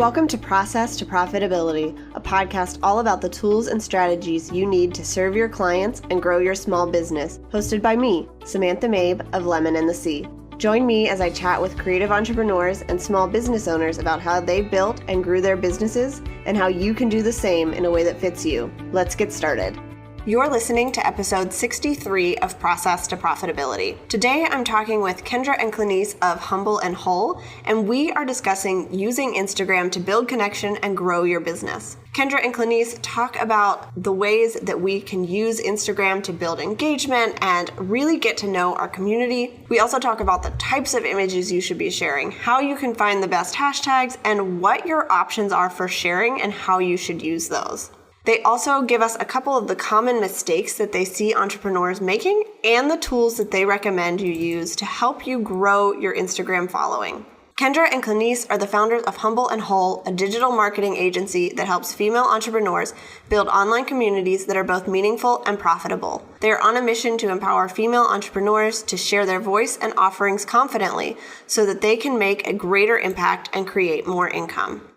Welcome to Process to Profitability, a podcast all about the tools and strategies you need to serve your clients and grow your small business, hosted by me, Samantha Mabe of Lemon and the Sea. Join me as I chat with creative entrepreneurs and small business owners about how they built and grew their businesses and how you can do the same in a way that fits you. Let's get started. You're listening to episode 63 of Process to Profitability. Today, I'm talking with Kendra and Kleneice of Humble and Whole, and we are discussing using Instagram to build connection and grow your business. Kendra and Kleneice talk about the ways that we can use Instagram to build engagement and really get to know our community. We also talk about the types of images you should be sharing, how you can find the best hashtags, and what your options are for sharing and how you should use those. They also give us a couple of the common mistakes that they see entrepreneurs making and the tools that they recommend you use to help you grow your Instagram following. Kendra and Kleneice are the founders of Humble and Whole, a digital marketing agency that helps female entrepreneurs build online communities that are both meaningful and profitable. They are on a mission to empower female entrepreneurs to share their voice and offerings confidently so that they can make a greater impact and create more income.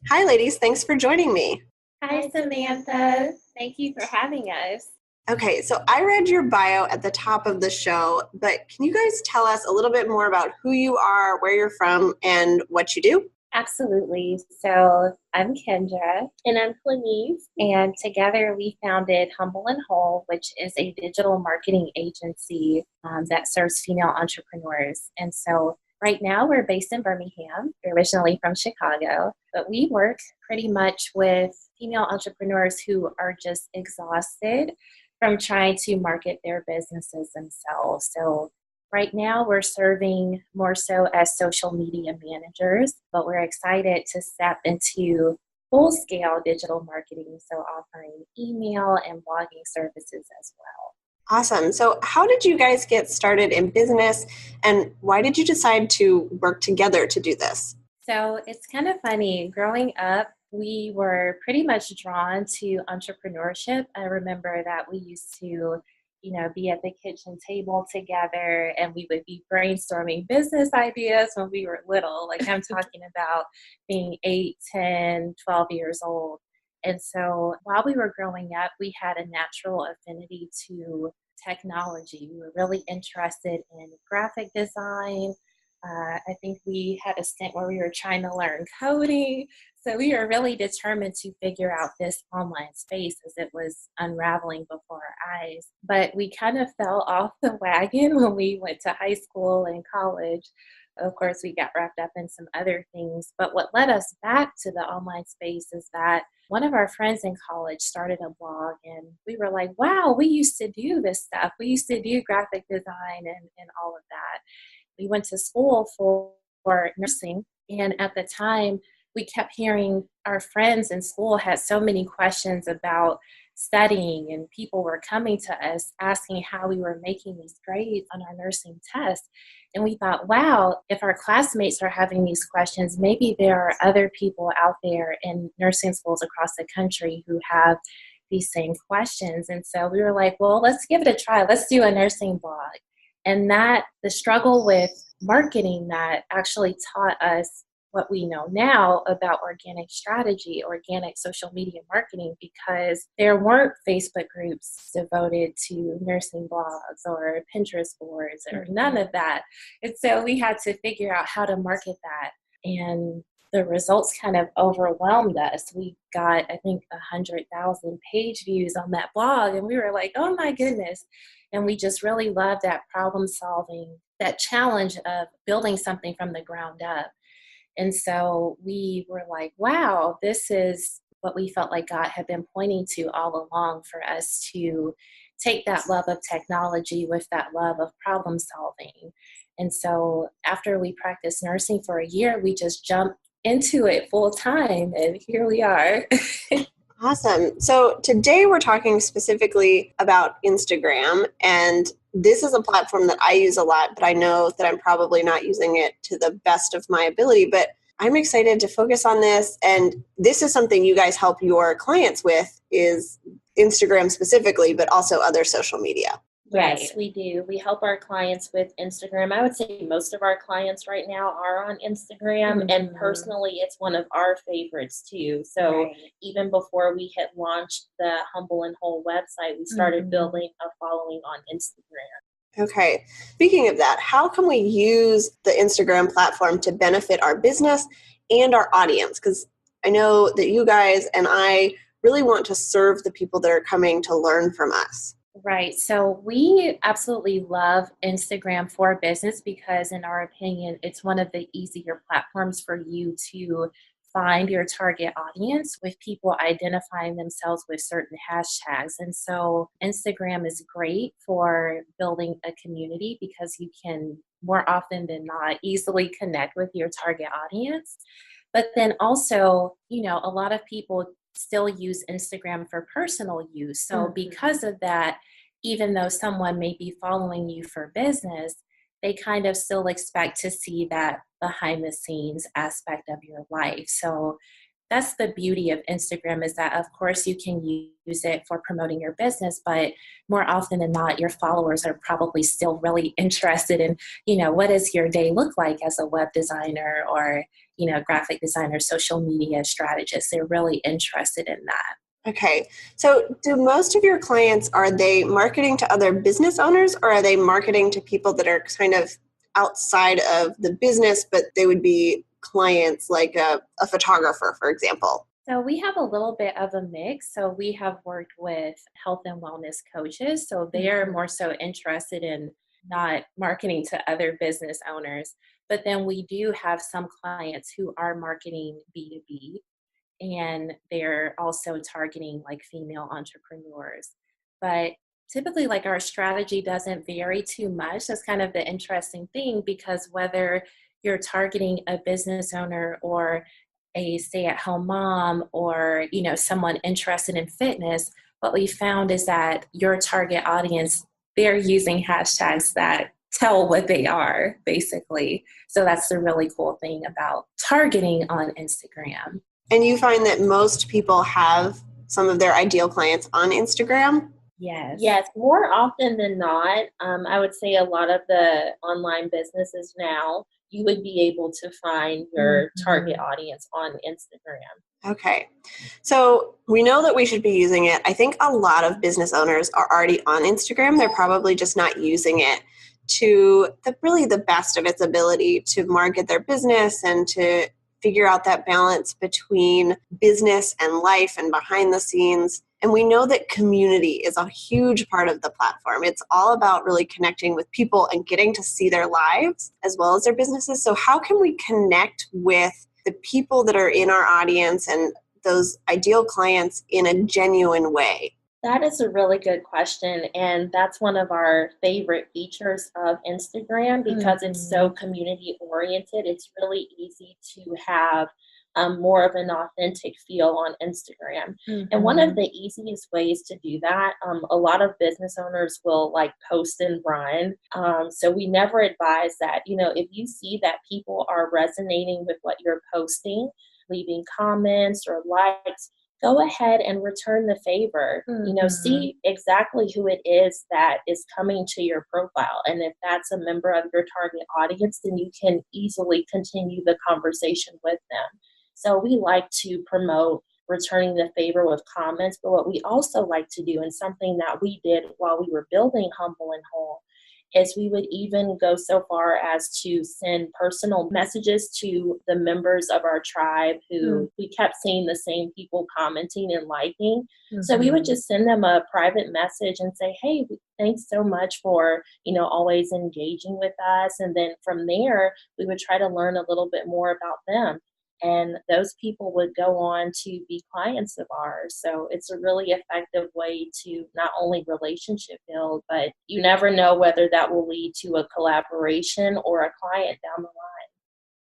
Hi, ladies. Thanks for joining me. Hi, Samantha. Thank you for having us. Okay, so I read your bio at the top of the show, but can you guys tell us a little bit more about who you are, where you're from, and what you do? Absolutely. So I'm Kendra. And I'm Kleneice. And together we founded Humble and Whole, which is a digital marketing agency that serves female entrepreneurs. And so right now we're based in Birmingham. We're originally from Chicago, but we work pretty much with female entrepreneurs who are just exhausted from trying to market their businesses themselves. So right now we're serving more so as social media managers, but we're excited to step into full-scale digital marketing, so offering email and blogging services as well. Awesome. So how did you guys get started in business, and why did you decide to work together to do this? So it's kind of funny. Growing up, we were pretty much drawn to entrepreneurship. I remember that we used to, be at the kitchen table together and we would be brainstorming business ideas when we were little. Like I'm talking about being 8, 10, 12 years old. And so while we were growing up, we had a natural affinity to technology. We were really interested in graphic design. I think we had a stint where we were trying to learn coding. So we were really determined to figure out this online space as it was unraveling before our eyes. But we kind of fell off the wagon when we went to high school and college. Of course, we got wrapped up in some other things. But what led us back to the online space is that one of our friends in college started a blog, and we were like, wow, we used to do this stuff. We used to do graphic design and all of that. We went to school for nursing, and at the time, we kept hearing our friends in school had so many questions about studying, and people were coming to us asking how we were making these grades on our nursing test. And we thought, wow, if our classmates are having these questions, maybe there are other people out there in nursing schools across the country who have these same questions. And so we were like, well, let's give it a try. Let's do a nursing blog. And that the struggle with marketing that actually taught us what we know now about organic strategy, organic social media marketing, because there weren't Facebook groups devoted to nursing blogs or Pinterest boards or none of that. And so we had to figure out how to market that. And the results kind of overwhelmed us. We got, I think, 100,000 page views on that blog. And we were like, oh my goodness. And we just really loved that problem solving, that challenge of building something from the ground up. And so we were like, wow, this is what we felt like God had been pointing to all along, for us to take that love of technology with that love of problem solving. And so after we practiced nursing for a year, we just jumped into it full time, and here we are. Awesome. So today we're talking specifically about Instagram, and this is a platform that I use a lot, but I know that I'm probably not using it to the best of my ability, but I'm excited to focus on this. And this is something you guys help your clients with, is Instagram specifically, but also other social media. Right. Yes, we do. We help our clients with Instagram. I would say most of our clients right now are on Instagram, and personally, it's one of our favorites too. So Right. even before we had launched the Humble and Whole website, we started building a following on Instagram. Okay. Speaking of that, how can we use the Instagram platform to benefit our business and our audience? Because I know that you guys and I really want to serve the people that are coming to learn from us. Right. So we absolutely love Instagram for business because, in our opinion, it's one of the easier platforms for you to find your target audience with people identifying themselves with certain hashtags. And so Instagram is great for building a community because you can more often than not easily connect with your target audience. But then also, a lot of people still use Instagram for personal use. So because of that, even though someone may be following you for business, they kind of still expect to see that behind the scenes aspect of your life. So that's the beauty of Instagram, is that of course you can use it for promoting your business, but more often than not, your followers are probably still really interested in, what does your day look like as a web designer or, graphic designer, social media strategist. They're really interested in that. Okay. So do most of your clients, are they marketing to other business owners, or are they marketing to people that are kind of outside of the business, but they would be clients like a photographer, for example? So we have a little bit of a mix. So we have worked with health and wellness coaches. So they are more so interested in not marketing to other business owners. But then we do have some clients who are marketing B2B, and they're also targeting like female entrepreneurs. But typically, like, our strategy doesn't vary too much. That's kind of the interesting thing, because whether you're targeting a business owner or a stay-at-home mom or someone interested in fitness, what we found is that your target audience, they're using hashtags that tell what they are, basically. So that's the really cool thing about targeting on Instagram. And you find that most people have some of their ideal clients on Instagram? Yes, more often than not. I would say a lot of the online businesses now, you would be able to find your target audience on Instagram. Okay. So we know that we should be using it. I think a lot of business owners are already on Instagram. They're probably just not using it to really the best of its ability to market their business and to figure out that balance between business and life and behind the scenes. And we know that community is a huge part of the platform. It's all about really connecting with people and getting to see their lives as well as their businesses. So how can we connect with the people that are in our audience and those ideal clients in a genuine way? That is a really good question. And that's one of our favorite features of Instagram because it's so community oriented. It's really easy to have more of an authentic feel on Instagram. And one of the easiest ways to do that, a lot of business owners will like post and run. So we never advise that. If you see that people are resonating with what you're posting, leaving comments or likes, go ahead and return the favor. See exactly who it is that is coming to your profile. And if that's a member of your target audience, then you can easily continue the conversation with them. So we like to promote returning the favor with comments. But what we also like to do, and something that we did while we were building Humble and Whole, is we would even go so far as to send personal messages to the members of our tribe who we kept seeing the same people commenting and liking. So we would just send them a private message and say, hey, thanks so much for, always engaging with us. And then from there, we would try to learn a little bit more about them. And those people would go on to be clients of ours. So it's a really effective way to not only relationship build, but you never know whether that will lead to a collaboration or a client down the line.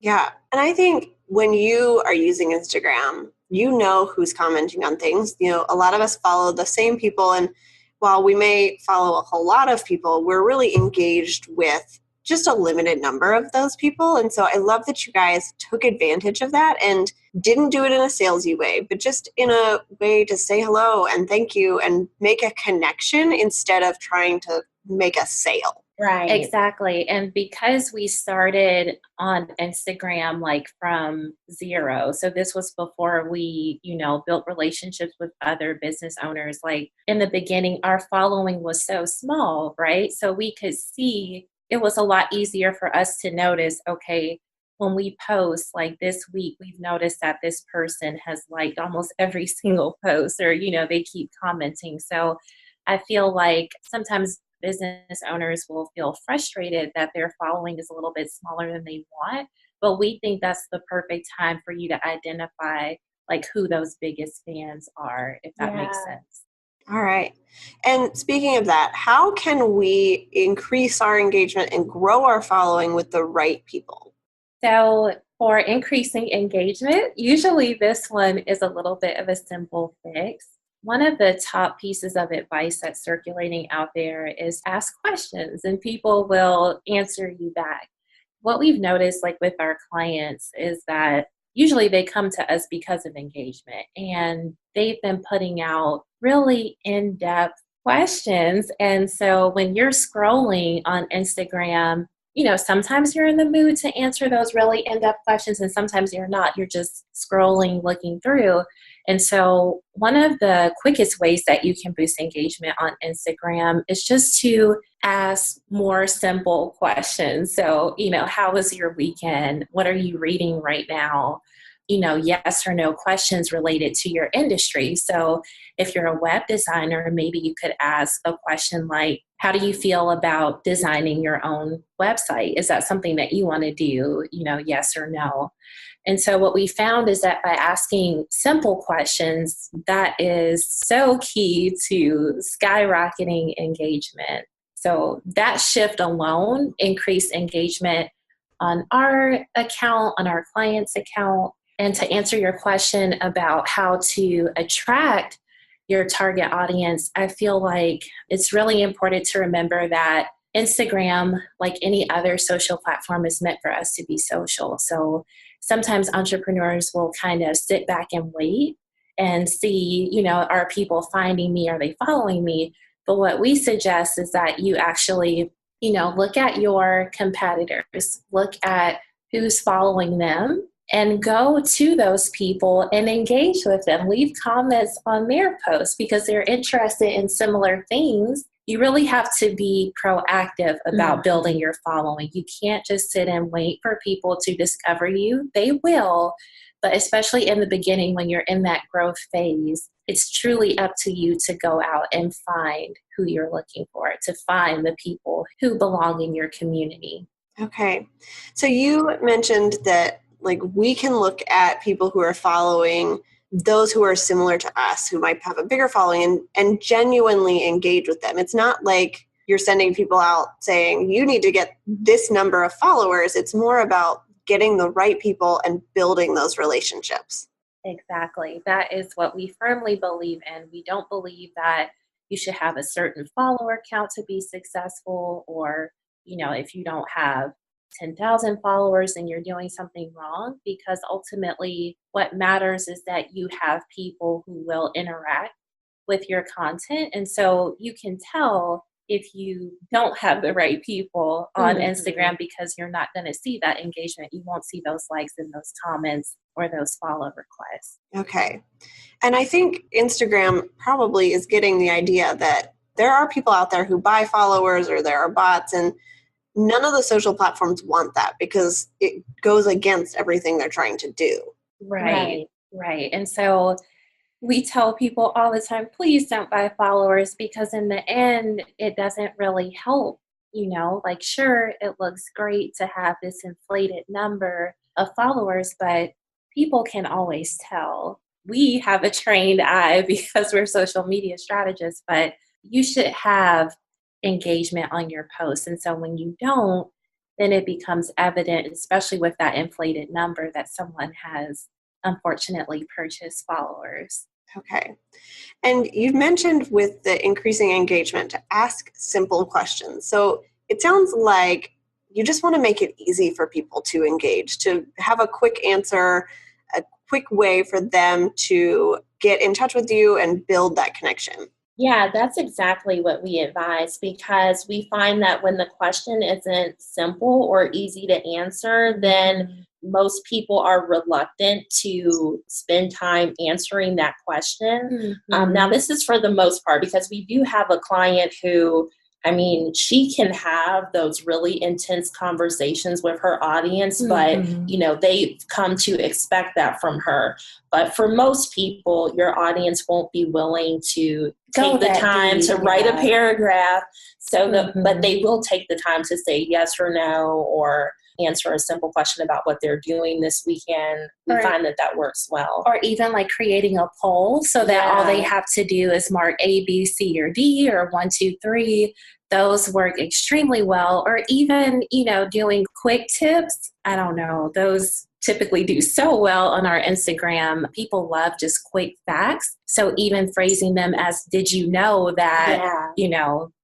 Yeah. And I think when you are using Instagram, you know who's commenting on things. A lot of us follow the same people. And while we may follow a whole lot of people, we're really engaged with just a limited number of those people. And so I love that you guys took advantage of that and didn't do it in a salesy way, but just in a way to say hello and thank you and make a connection instead of trying to make a sale. Right. Exactly. And because we started on Instagram like from zero, so this was before we, built relationships with other business owners. Like in the beginning, our following was so small, right? So we could see it was a lot easier for us to notice, okay, when we post like this week, we've noticed that this person has liked almost every single post or, they keep commenting. So I feel like sometimes business owners will feel frustrated that their following is a little bit smaller than they want, but we think that's the perfect time for you to identify like who those biggest fans are, if that makes sense. All right. And speaking of that, how can we increase our engagement and grow our following with the right people? So for increasing engagement, usually this one is a little bit of a simple fix. One of the top pieces of advice that's circulating out there is ask questions and people will answer you back. What we've noticed like with our clients is that usually they come to us because of engagement and they've been putting out really in-depth questions. And so when you're scrolling on Instagram, sometimes you're in the mood to answer those really in-depth questions and sometimes you're not. You're just scrolling, looking through. And so one of the quickest ways that you can boost engagement on Instagram is just to ask more simple questions. So, how was your weekend? What are you reading right now? Yes or no questions related to your industry. So if you're a web designer, maybe you could ask a question like, how do you feel about designing your own website? Is that something that you want to do? Yes or no? And so what we found is that by asking simple questions, that is so key to skyrocketing engagement. So that shift alone increased engagement on our account, on our client's account. And to answer your question about how to attract your target audience, I feel like it's really important to remember that Instagram, like any other social platform, is meant for us to be social. So sometimes entrepreneurs will kind of sit back and wait and see, are people finding me? Are they following me? But what we suggest is that you actually, look at your competitors, look at who's following them, and go to those people and engage with them. Leave comments on their posts because they're interested in similar things. You really have to be proactive about building your following. You can't just sit and wait for people to discover you. They will, but especially in the beginning when you're in that growth phase, it's truly up to you to go out and find who you're looking for, to find the people who belong in your community. Okay. So you mentioned that we can look at people who are following those who are similar to us, who might have a bigger following and genuinely engage with them. It's not like you're sending people out saying you need to get this number of followers. It's more about getting the right people and building those relationships. Exactly. That is what we firmly believe in. We don't believe that you should have a certain follower count to be successful, or, if you don't have 10,000 followers and you're doing something wrong, because ultimately what matters is that you have people who will interact with your content. And so you can tell if you don't have the right people on Instagram because you're not going to see that engagement. You won't see those likes and those comments or those follow requests. Okay. And I think Instagram probably is getting the idea that there are people out there who buy followers or there are bots, and none of the social platforms want that because it goes against everything they're trying to do. Right. And so we tell people all the time, please don't buy followers, because in the end, it doesn't really help. Sure, it looks great to have this inflated number of followers, but people can always tell. We have a trained eye because we're social media strategists, but you should have engagement on your posts. And so when you don't, then it becomes evident, especially with that inflated number, that someone has unfortunately purchased followers. Okay. And you've mentioned with the increasing engagement to ask simple questions. So it sounds like you just want to make it easy for people to engage, to have a quick answer, a quick way for them to get in touch with you and build that connection. Yeah, that's exactly what we advise, because we find that when the question isn't simple or easy to answer, then most people are reluctant to spend time answering that question. Now, this is for the most part, because we do have a client who, I mean, she can have those really intense conversations with her audience, but, they've come to expect that from her. But for most people, your audience won't be willing to take the time to write a paragraph. But they will take the time to say yes or no, or answer a simple question about what they're doing this weekend. We find that works well. Or even like creating a poll so that all they have to do is mark A, B, C, or D, or 1, 2, 3. Those work extremely well. Or even, doing quick tips. I don't know. Those typically do so well on our Instagram. People love just quick facts. So even phrasing them as, did you know that,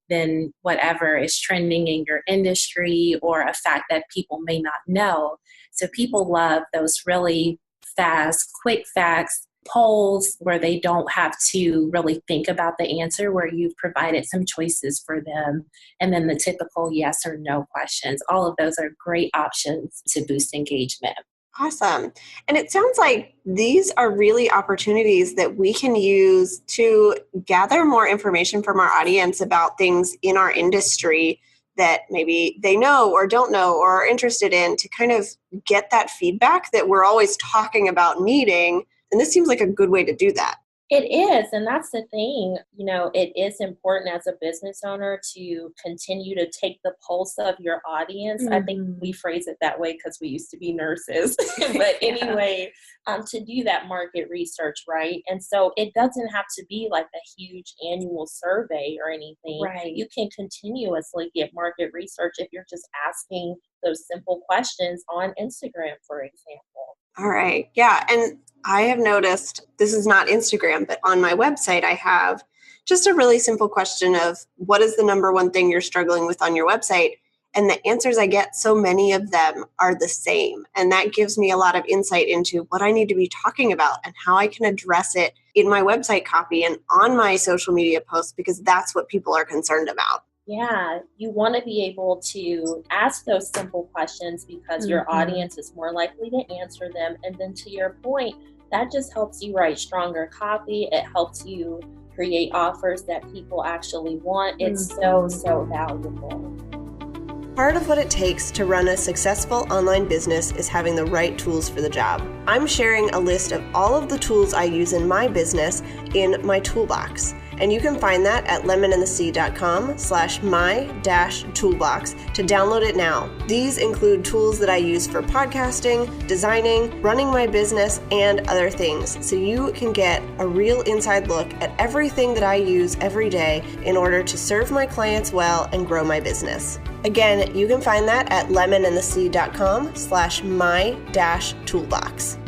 then whatever is trending in your industry, or a fact that people may not know. So people love those really fast, quick facts, polls where they don't have to really think about the answer, where you've provided some choices for them. And then the typical yes or no questions. All of those are great options to boost engagement. Awesome. And it sounds like these are really opportunities that we can use to gather more information from our audience about things in our industry that maybe they know or don't know or are interested in, to kind of get that feedback that we're always talking about needing. And this seems like a good way to do that. It is. And that's the thing, it is important as a business owner to continue to take the pulse of your audience. I think we phrase it that way because we used to be nurses. But anyway, to do that market research, right? And so it doesn't have to be like a huge annual survey or anything. Right. You can continuously get market research if you're just asking those simple questions on Instagram, for example. All right. Yeah. And I have noticed, this is not Instagram, but on my website, I have just a really simple question of, what is the number one thing you're struggling with on your website? And the answers I get, so many of them are the same. And that gives me a lot of insight into what I need to be talking about and how I can address it in my website copy and on my social media posts, because that's what people are concerned about. Yeah, you want to be able to ask those simple questions because your audience is more likely to answer them. And then to your point, that just helps you write stronger copy. It helps you create offers that people actually want. It's so valuable. Part of what it takes to run a successful online business is having the right tools for the job. I'm sharing a list of all of the tools I use in my business in my toolbox. And you can find that at lemonandthesea.com/my-toolbox to download it now. These include tools that I use for podcasting, designing, running my business, and other things. So you can get a real inside look at everything that I use every day in order to serve my clients well and grow my business. Again, you can find that at lemonandthesea.com/my-toolbox.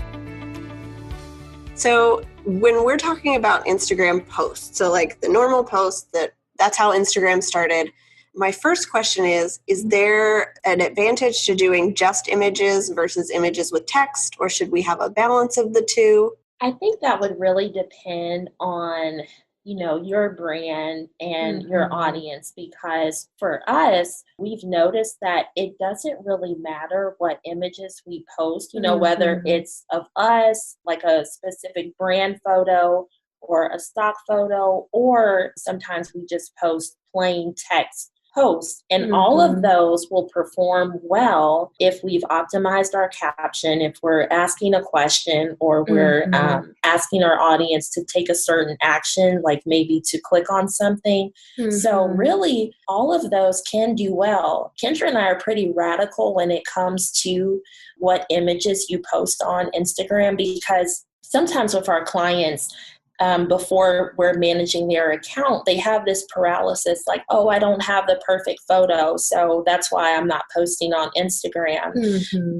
So when we're talking about Instagram posts, so like the normal posts, that's how Instagram started. My first question is there an advantage to doing just images versus images with text, or should we have a balance of the two? I think that would really depend on, your brand and your audience, because for us, we've noticed that it doesn't really matter what images we post, whether it's of us, like a specific brand photo or a stock photo, or sometimes we just post plain text posts, and all of those will perform well if we've optimized our caption, if we're asking a question, or we're asking our audience to take a certain action, like maybe to click on something. So really, all of those can do well. Kendra and I are pretty radical when it comes to what images you post on Instagram, because sometimes with our clients, before we're managing their account, they have this paralysis, like, oh, I don't have the perfect photo, so that's why I'm not posting on Instagram.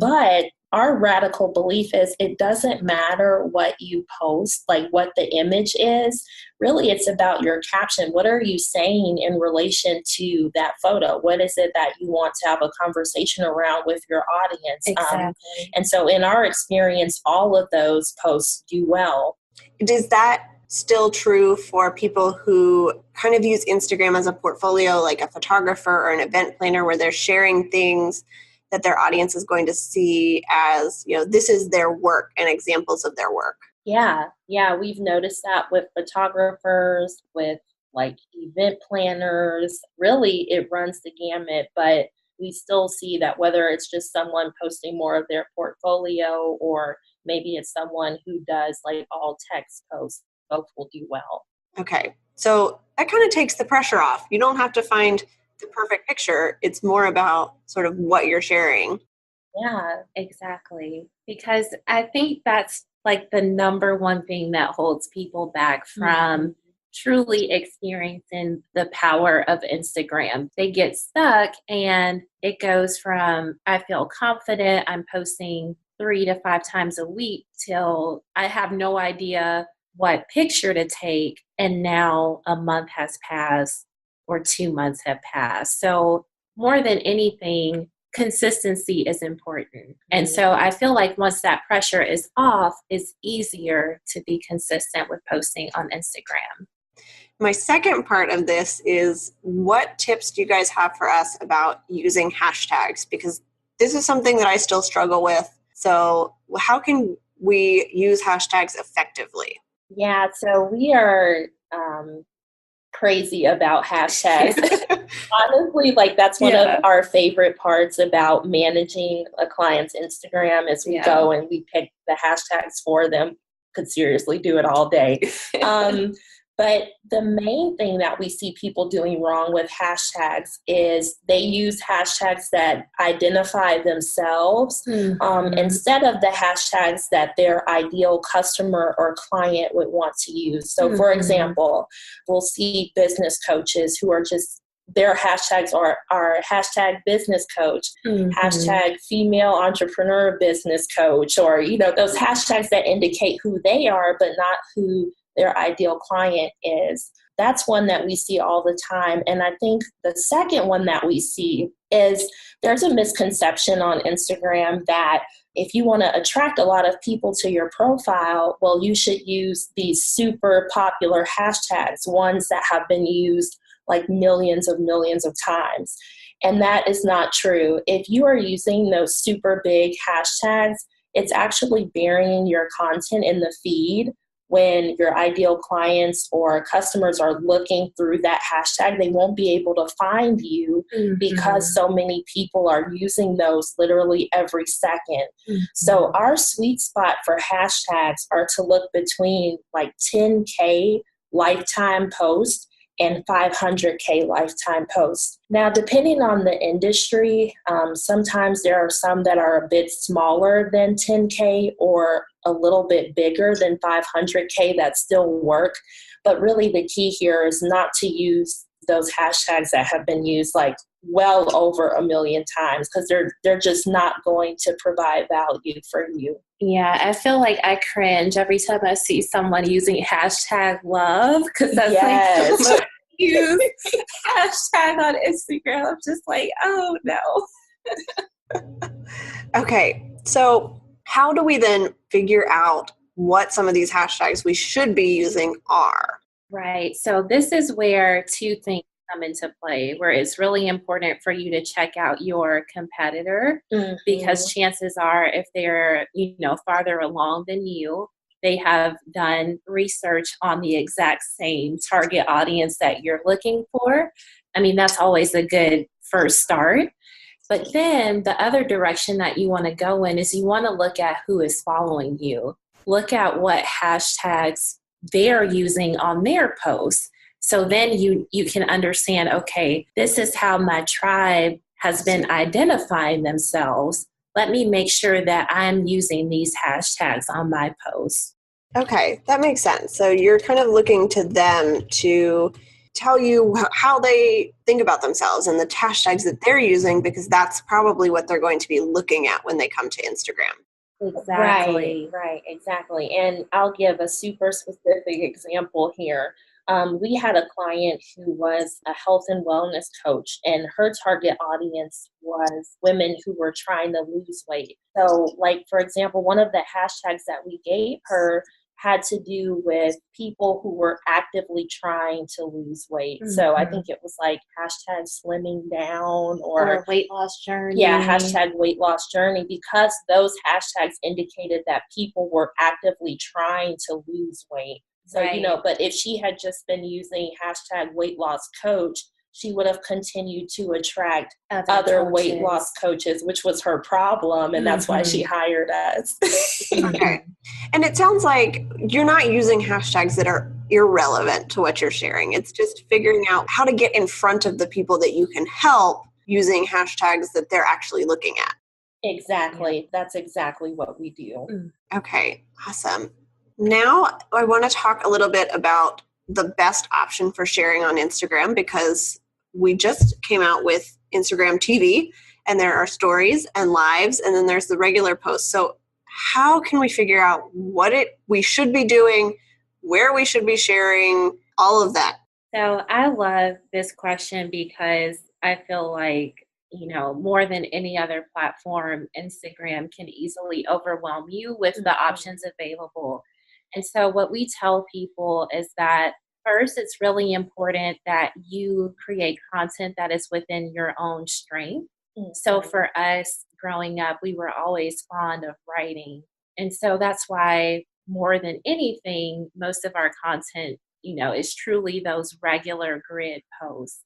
But our radical belief is it doesn't matter what you post, like what the image is. Really, it's about your caption. What are you saying in relation to that photo? What is it that you want to have a conversation around with your audience? Exactly. And so in our experience, all of those posts do well. Does that still true for people who kind of use Instagram as a portfolio, like a photographer or an event planner, where they're sharing things that their audience is going to see as, this is their work and examples of their work? Yeah, we've noticed that with photographers, with like event planners. Really, it runs the gamut, but we still see that whether it's just someone posting more of their portfolio or maybe it's someone who does like all text posts, both will do well. Okay, so that kind of takes the pressure off. You don't have to find the perfect picture. It's more about sort of what you're sharing. Yeah, exactly. Because I think that's like the number one thing that holds people back from truly experiencing the power of Instagram. They get stuck and it goes from, I feel confident, I'm posting 3 to 5 times a week, till I have no idea what picture to take. And now a month has passed or 2 months have passed. So more than anything, consistency is important. And so I feel like once that pressure is off, it's easier to be consistent with posting on Instagram. My second part of this is, what tips do you guys have for us about using hashtags? Because this is something that I still struggle with. So how can we use hashtags effectively? Yeah, so we are crazy about hashtags. Honestly, like that's one of our favorite parts about managing a client's Instagram is we go and we pick the hashtags for them. Could seriously do it all day. But the main thing that we see people doing wrong with hashtags is they use hashtags that identify themselves instead of the hashtags that their ideal customer or client would want to use. So for example, we'll see business coaches who are just, their hashtags are hashtag business coach, hashtag female entrepreneur business coach, or, those hashtags that indicate who they are, but not who their ideal client is. That's one that we see all the time. And I think the second one that we see is there's a misconception on Instagram that if you want to attract a lot of people to your profile, well, you should use these super popular hashtags, ones that have been used like millions of times. And that is not true. If you are using those super big hashtags, it's actually burying your content in the feed. When your ideal clients or customers are looking through that hashtag, they won't be able to find you because so many people are using those literally every second. So our sweet spot for hashtags are to look between like 10K lifetime posts and 500K lifetime posts. Now, depending on the industry, sometimes there are some that are a bit smaller than 10K or a little bit bigger than 500K that still work. But really the key here is not to use those hashtags that have been used like well over 1 million times, because they're just not going to provide value for you. Yeah, I feel like I cringe every time I see someone using hashtag love, because that's like use hashtag on Instagram. I'm just like, oh no. Okay, so how do we then figure out what some of these hashtags we should be using are? Right. So this is where 2 things come into play, where it's really important for you to check out your competitor, because chances are if they're, farther along than you, they have done research on the exact same target audience that you're looking for. I mean, that's always a good first start. But then the other direction that you want to go in is you want to look at who is following you. Look at what hashtags they're using on their posts. So then you can understand, okay, this is how my tribe has been identifying themselves. Let me make sure that I'm using these hashtags on my posts. Okay, that makes sense. So you're kind of looking to them to tell you how they think about themselves and the hashtags that they're using, because that's probably what they're going to be looking at when they come to Instagram. Exactly. Right, exactly. And I'll give a super specific example here. We had a client who was a health and wellness coach, and her target audience was women who were trying to lose weight. So, like, for example, one of the hashtags that we gave her had to do with people who were actively trying to lose weight. So I think it was like hashtag slimming down or weight loss journey. Yeah, hashtag weight loss journey, because those hashtags indicated that people were actively trying to lose weight. So, Right. but if she had just been using hashtag weight loss coach, she would have continued to attract other weight loss coaches, which was her problem. And that's why she hired us. Okay. And it sounds like you're not using hashtags that are irrelevant to what you're sharing. It's just figuring out how to get in front of the people that you can help using hashtags that they're actually looking at. Exactly. Yeah. That's exactly what we do. Okay. Awesome. Now I want to talk a little bit about the best option for sharing on Instagram, because we just came out with Instagram TV, and there are stories and lives, and then there's the regular posts. So how can we figure out what we should be doing, where we should be sharing, all of that? So I love this question because I feel like, more than any other platform, Instagram can easily overwhelm you with the options available. And so what we tell people is that first, it's really important that you create content that is within your own strength. So for us growing up, we were always fond of writing. And so that's why more than anything, most of our content, is truly those regular grid posts.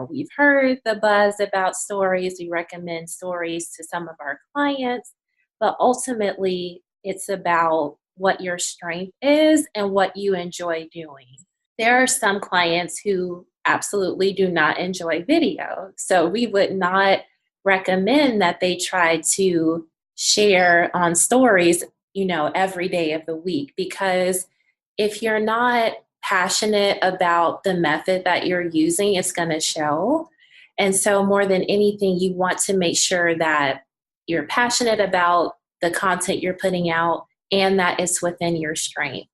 We've heard the buzz about stories. We recommend stories to some of our clients, but ultimately it's about what your strength is and what you enjoy doing. There are some clients who absolutely do not enjoy video. So we would not recommend that they try to share on stories, every day of the week, because if you're not passionate about the method that you're using, it's going to show. And so more than anything, you want to make sure that you're passionate about the content you're putting out and that it's within your strength.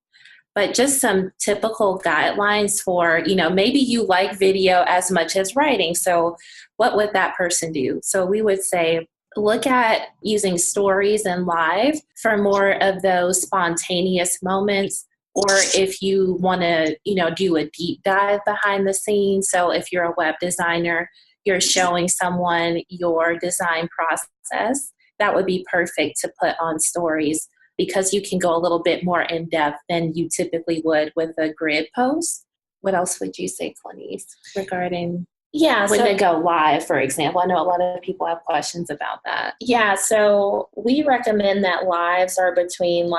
But just some typical guidelines for, maybe you like video as much as writing. So what would that person do? So we would say, look at using stories and live for more of those spontaneous moments. Or if you want to, do a deep dive behind the scenes. So if you're a web designer, you're showing someone your design process, that would be perfect to put on stories, because you can go a little bit more in depth than you typically would with a grid post. What else would you say, Kleneice, regarding when they go live, for example? I know a lot of people have questions about that. Yeah, so we recommend that lives are between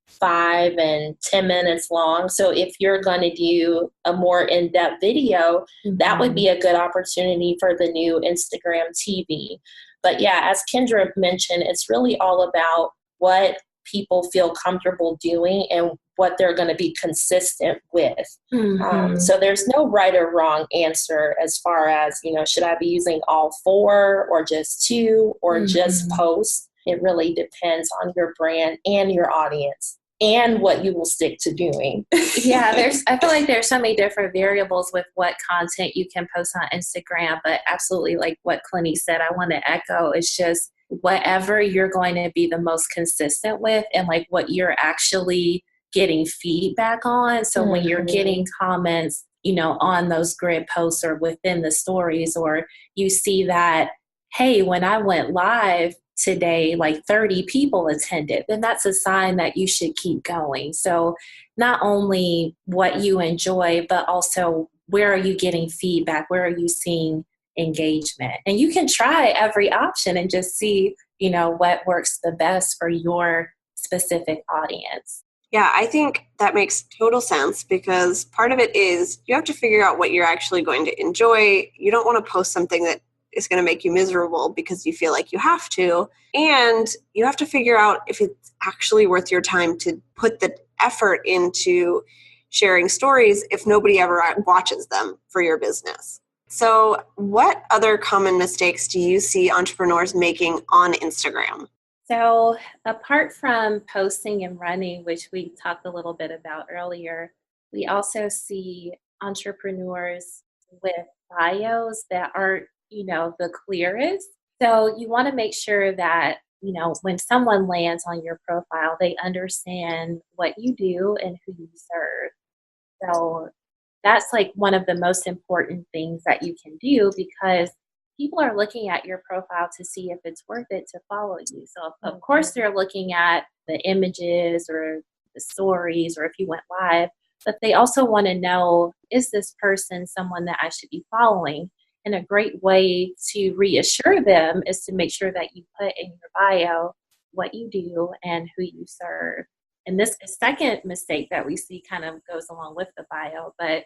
5 and 10 minutes long. So if you're going to do a more in-depth video, that would be a good opportunity for the new Instagram TV. But yeah, as Kendra mentioned, it's really all about what people feel comfortable doing and what they're going to be consistent with. So there's no right or wrong answer as far as, should I be using all 4 or just 2 or just post? It really depends on your brand and your audience and what you will stick to doing. Yeah, I feel like there's so many different variables with what content you can post on Instagram, but absolutely, like what Kleneice said, I want to echo, it's just whatever you're going to be the most consistent with and what you're actually getting feedback on. So when you're getting comments, on those grid posts or within the stories, or you see that, hey, when I went live today, 30 people attended, then that's a sign that you should keep going. So not only what you enjoy, but also where are you getting feedback? Where are you seeing engagement? And you can try every option and just see, what works the best for your specific audience. Yeah, I think that makes total sense, because part of it is you have to figure out what you're actually going to enjoy. You don't want to post something that is going to make you miserable because you feel like you have to. And you have to figure out if it's actually worth your time to put the effort into sharing stories if nobody ever watches them for your business. So what other common mistakes do you see entrepreneurs making on Instagram? So apart from posting and running, which we talked a little bit about earlier, we also see entrepreneurs with bios that aren't, the clearest. So you want to make sure that when someone lands on your profile, they understand what you do and who you serve. So that's like one of the most important things that you can do, because people are looking at your profile to see if it's worth it to follow you. So of course they're looking at the images or the stories, or if you went live, but they also want to know, is this person someone that I should be following? And a great way to reassure them is to make sure that you put in your bio what you do and who you serve. And this second mistake that we see kind of goes along with the bio, but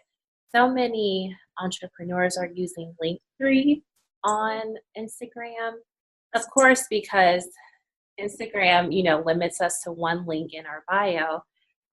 so many entrepreneurs are using Linktree on Instagram. Of course, because Instagram, limits us to one link in our bio,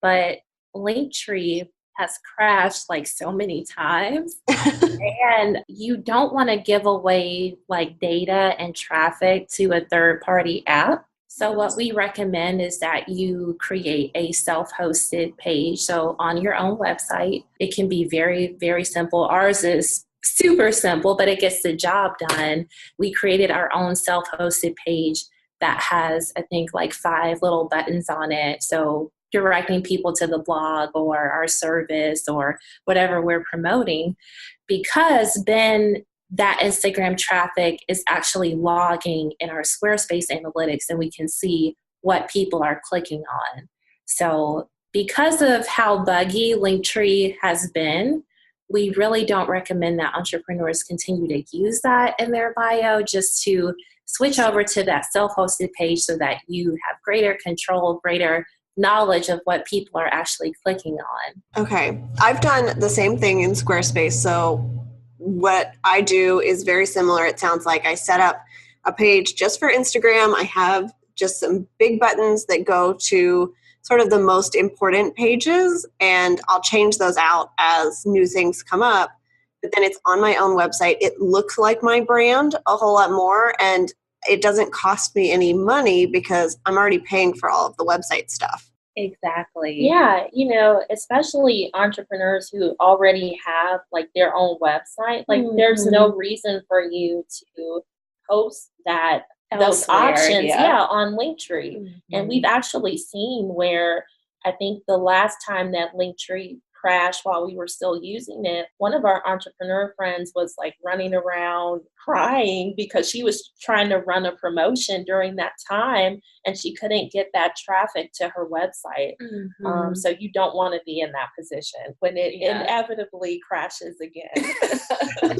but Linktree has crashed like so many times. And you don't want to give away like data and traffic to a third-party app. So what we recommend is that you create a self-hosted page. So on your own website, it can be very, very simple. Ours is super simple, but it gets the job done. We created our own self-hosted page that has, I think, like 5 little buttons on it. So directing people to the blog or our service or whatever we're promoting, because then that Instagram traffic is actually logging in our Squarespace analytics, and we can see what people are clicking on. So because of how buggy Linktree has been, we really don't recommend that entrepreneurs continue to use that in their bio. Just to switch over to that self-hosted page so that you have greater control, greater knowledge of what people are actually clicking on. Okay. I've done the same thing in Squarespace. So what I do is very similar. It sounds like I set up a page just for Instagram. I have just some big buttons that go to sort of the most important pages, and I'll change those out as new things come up. But then it's on my own website. It looks like my brand a whole lot more, and it doesn't cost me any money because I'm already paying for all of the website stuff. Exactly. Yeah, especially entrepreneurs who already have like their own website, like there's no reason for you to post those options on Linktree. And we've actually seen where, I think the last time that Linktree crashed while we were still using it, one of our entrepreneur friends was like running around crying because she was trying to run a promotion during that time and she couldn't get that traffic to her website. So you don't want to be in that position when it inevitably crashes again.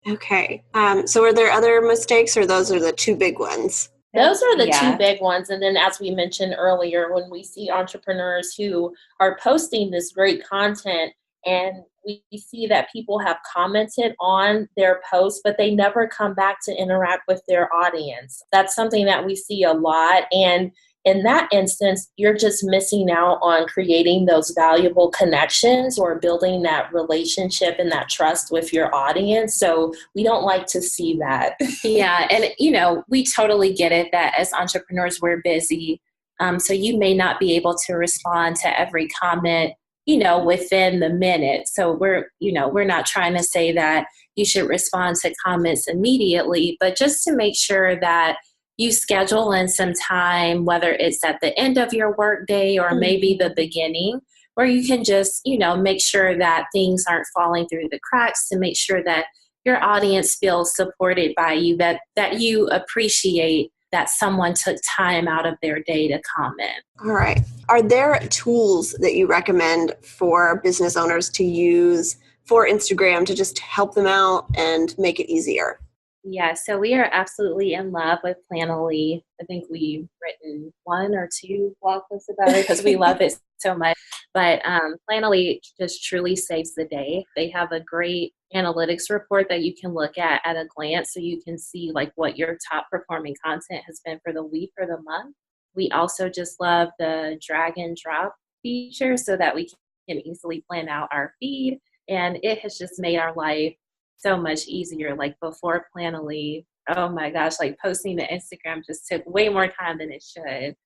Okay. So are there other mistakes, or those are the 2 big ones? Those are the 2 big ones. And then, as we mentioned earlier, when we see entrepreneurs who are posting this great content and we see that people have commented on their posts, but they never come back to interact with their audience. That's something that we see a lot. And in that instance, you're just missing out on creating those valuable connections or building that relationship and that trust with your audience. So we don't like to see that. Yeah. And, we totally get it that as entrepreneurs, we're busy. So you may not be able to respond to every comment, within the minute. So we're not trying to say that you should respond to comments immediately, but just to make sure that you schedule in some time, whether it's at the end of your workday or maybe the beginning, where you can just, make sure that things aren't falling through the cracks, to make sure that your audience feels supported by you, that you appreciate that someone took time out of their day to comment. All right. Are there tools that you recommend for business owners to use for Instagram to just help them out and make it easier? Yeah, so we are absolutely in love with Planoly. I think we've written 1 or 2 blog posts about it because we love it so much. But Planoly just truly saves the day. They have a great analytics report that you can look at a glance, so you can see like what your top performing content has been for the week or the month. We also just love the drag and drop feature so that we can easily plan out our feed. And it has just made our life so much easier. Like before Planoly, oh my gosh, like posting to Instagram just took way more time than it should.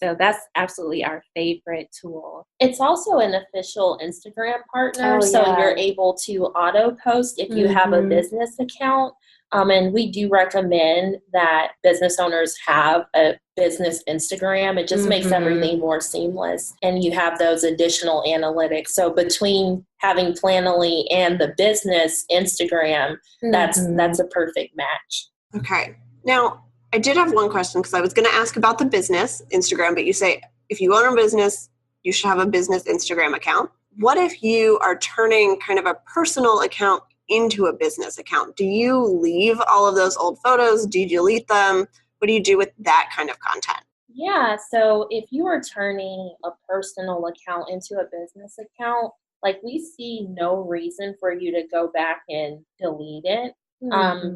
So that's absolutely our favorite tool. It's also an official Instagram partner, so you're able to auto post if you have a business account. And we do recommend that business owners have a business Instagram. It just makes everything more seamless. And you have those additional analytics. So between having Planoly and the business Instagram, that's a perfect match. Okay. Now, I did have one question because I was going to ask about the business Instagram, but you say if you own a business, you should have a business Instagram account. What if you are turning kind of a personal account into a business account? Do you leave all of those old photos? Do you delete them? What do you do with that kind of content? Yeah, so if you are turning a personal account into a business account, like we see no reason for you to go back and delete it.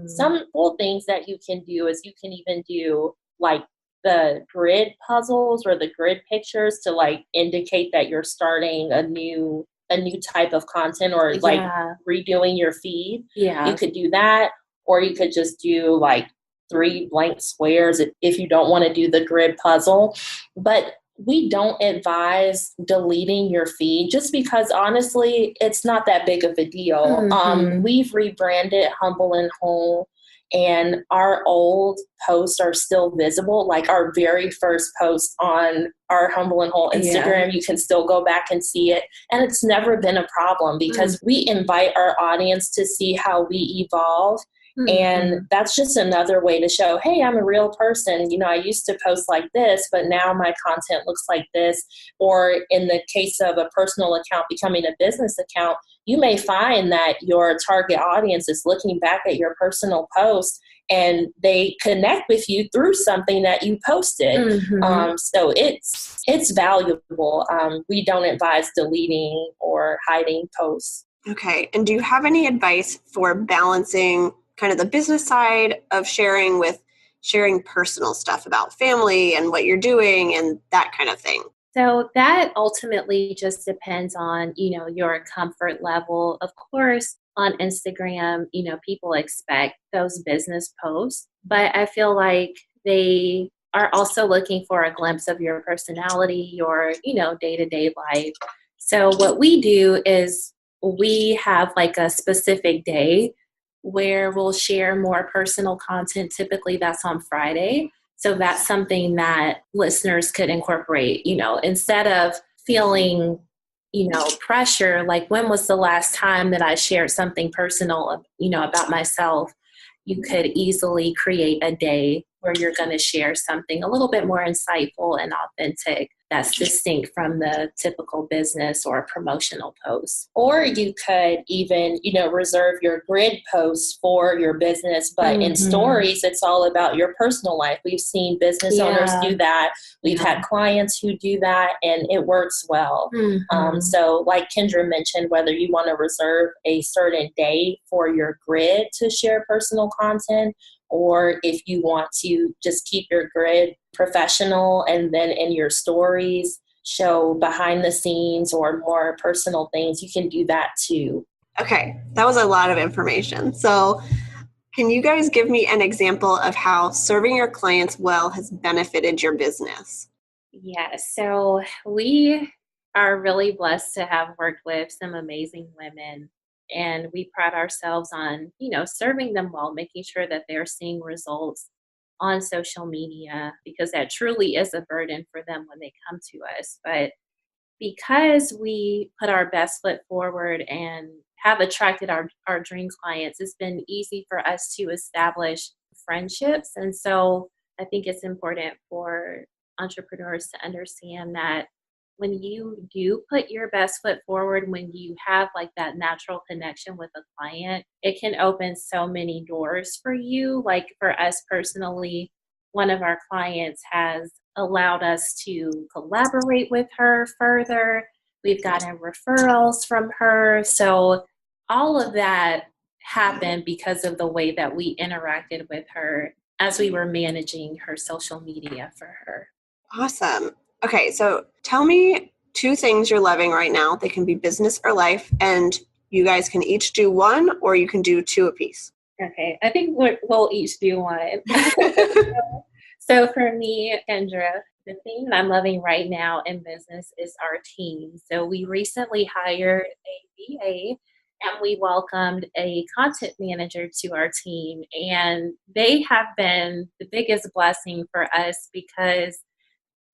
Some cool things that you can do is you can even do like the grid puzzles or the grid pictures to like indicate that you're starting a new type of content or like redoing your feed. You could do that, or you could just do like 3 blank squares if you don't want to do the grid puzzle. But we don't advise deleting your feed just because honestly, it's not that big of a deal. We've rebranded Humble and Whole, and our old posts are still visible. Like our very first post on our Humble and Whole Instagram, you can still go back and see it. And it's never been a problem because we invite our audience to see how we evolve. And that's just another way to show, hey, I'm a real person. You know, I used to post like this, but now my content looks like this. Or in the case of a personal account becoming a business account, you may find that your target audience is looking back at your personal post and they connect with you through something that you posted. So it's valuable. We don't advise deleting or hiding posts. Okay. And do you have any advice for balancing kind of the business side of sharing with sharing personal stuff about family and what you're doing and that kind of thing? So that ultimately just depends on, your comfort level. Of course, on Instagram, people expect those business posts, but I feel like they are also looking for a glimpse of your personality, your, day-to-day life. So what we do is we have like a specific day where we'll share more personal content. Typically that's on Friday. So that's something that listeners could incorporate, instead of feeling, pressure, like when was the last time that I shared something personal, about myself. You could easily create a day where you're going to share something a little bit more insightful and authentic that's distinct from the typical business or promotional post. Or you could even, reserve your grid posts for your business, but in stories, it's all about your personal life. We've seen business owners do that. We've had clients who do that, and it works well. So like Kendra mentioned, whether you want to reserve a certain day for your grid to share personal content, or if you want to just keep your grid professional and then in your stories show behind the scenes or more personal things, you can do that too. Okay, that was a lot of information. So can you guys give me an example of how serving your clients well has benefited your business? Yeah, so we are really blessed to have worked with some amazing women. And we pride ourselves on, serving them well, making sure that they're seeing results on social media, because that truly is a burden for them when they come to us. But because we put our best foot forward and have attracted our dream clients, it's been easy for us to establish friendships. And so I think it's important for entrepreneurs to understand that when you do put your best foot forward, when you have like that natural connection with a client, it can open so many doors for you. Like for us personally, one of our clients has allowed us to collaborate with her further. We've gotten referrals from her. So all of that happened because of the way that we interacted with her as we were managing her social media for her. Awesome. Okay, so tell me 2 things you're loving right now. They can be business or life, and you guys can each do one, or you can do 2 apiece. Okay, I think we'll each do one. So for me, Kendra, the thing that I'm loving right now in business is our team. So we recently hired a VA, and we welcomed a content manager to our team. And they have been the biggest blessing for us because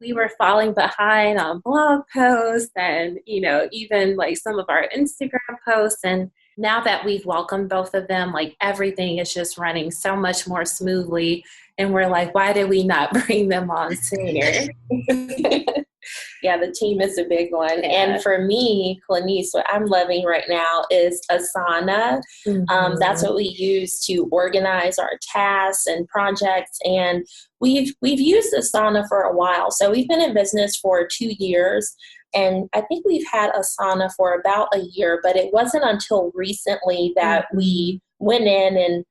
we were falling behind on blog posts and, even like some of our Instagram posts. And now that we've welcomed both of them, like everything is just running so much more smoothly. And we're like, why did we not bring them on sooner? Yeah, the team is a big one. Yeah. And for me, Kleneice, what I'm loving right now is Asana. Mm-hmm. That's what we use to organize our tasks and projects. And we've used Asana for a while. So we've been in business for 2 years. And I think we've had Asana for about a year, but it wasn't until recently that we went in and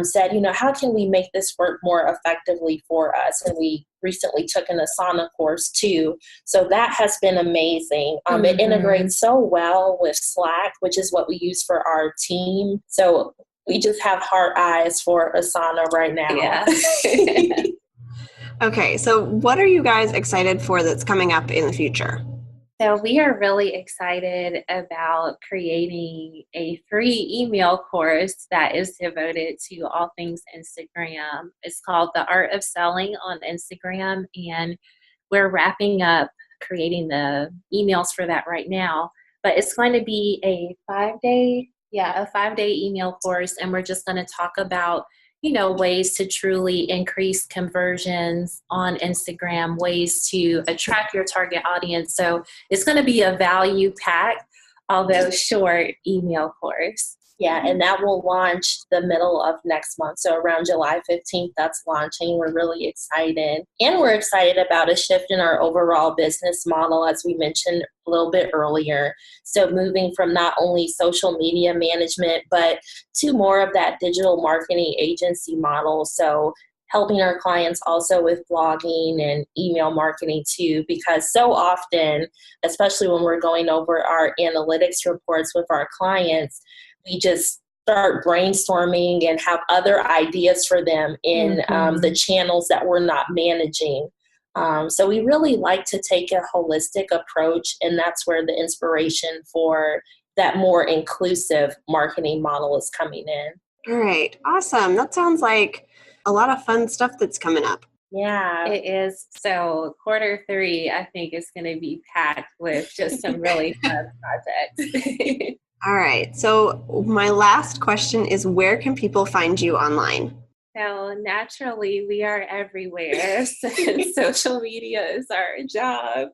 said, how can we make this work more effectively for us? And we recently took an Asana course too. So that has been amazing. It integrates so well with Slack, which is what we use for our team. So we just have heart eyes for Asana right now. Yeah. Okay, so what are you guys excited for that's coming up in the future? So we are really excited about creating a free email course that is devoted to all things Instagram. It's called The Art of Selling on Instagram, and we're wrapping up creating the emails for that right now. But it's going to be a 5-day email course, and we're just going to talk about ways to truly increase conversions on Instagram, ways to attract your target audience. So it's going to be a value-packed, although short, email course. Yeah, and that will launch the middle of next month. So around July 15th, that's launching. We're really excited. And we're excited about a shift in our overall business model, as we mentioned a little bit earlier. So moving from not only social media management, but to more of that digital marketing agency model. So helping our clients also with blogging and email marketing too, because so often, especially when we're going over our analytics reports with our clients, we just start brainstorming and have other ideas for them in the channels that we're not managing. So we really like to take a holistic approach, and that's where the inspiration for that more inclusive marketing model is coming in. All right. Awesome. That sounds like a lot of fun stuff that's coming up. Yeah, it is. So Q3, I think, is going to be packed with just some really fun projects. All right. So my last question is, where can people find you online? So naturally, we are everywhere. Social media is our job.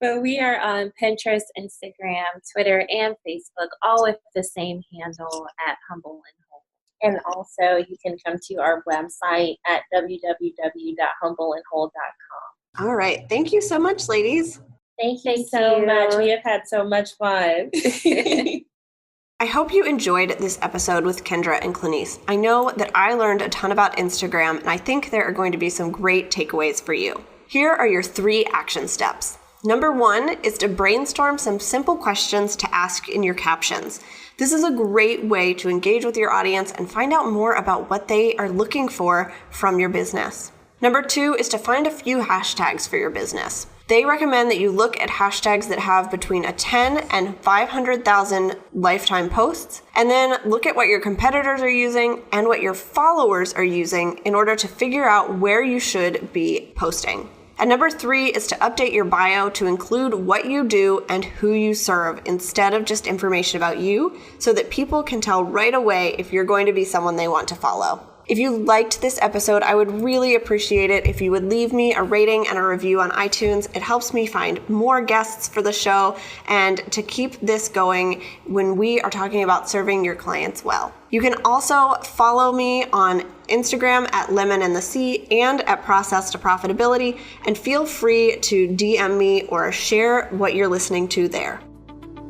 But we are on Pinterest, Instagram, Twitter, and Facebook, all with the same handle at Humble and Whole. And also, you can come to our website at www.humbleandwhole.com. All right. Thank you so much, ladies. Thank you so much. We have had so much fun. I hope you enjoyed this episode with Kendra and Kleneice. I know that I learned a ton about Instagram, and I think there are going to be some great takeaways for you. Here are your 3 action steps. Number 1 is to brainstorm some simple questions to ask in your captions. This is a great way to engage with your audience and find out more about what they are looking for from your business. Number 2 is to find a few hashtags for your business. They recommend that you look at hashtags that have between 10 and 500,000 lifetime posts, and then look at what your competitors are using and what your followers are using in order to figure out where you should be posting. And number 3 is to update your bio to include what you do and who you serve instead of just information about you, so that people can tell right away if you're going to be someone they want to follow. If you liked this episode, I would really appreciate it if you would leave me a rating and a review on iTunes. It helps me find more guests for the show and to keep this going when we are talking about serving your clients well. You can also follow me on Instagram at Lemon and the Sea and at Process to Profitability, and feel free to DM me or share what you're listening to there.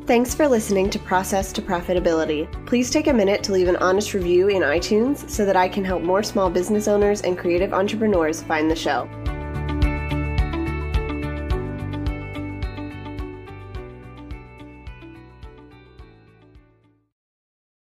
Thanks for listening to Process to Profitability. Please take a minute to leave an honest review in iTunes so that I can help more small business owners and creative entrepreneurs find the show.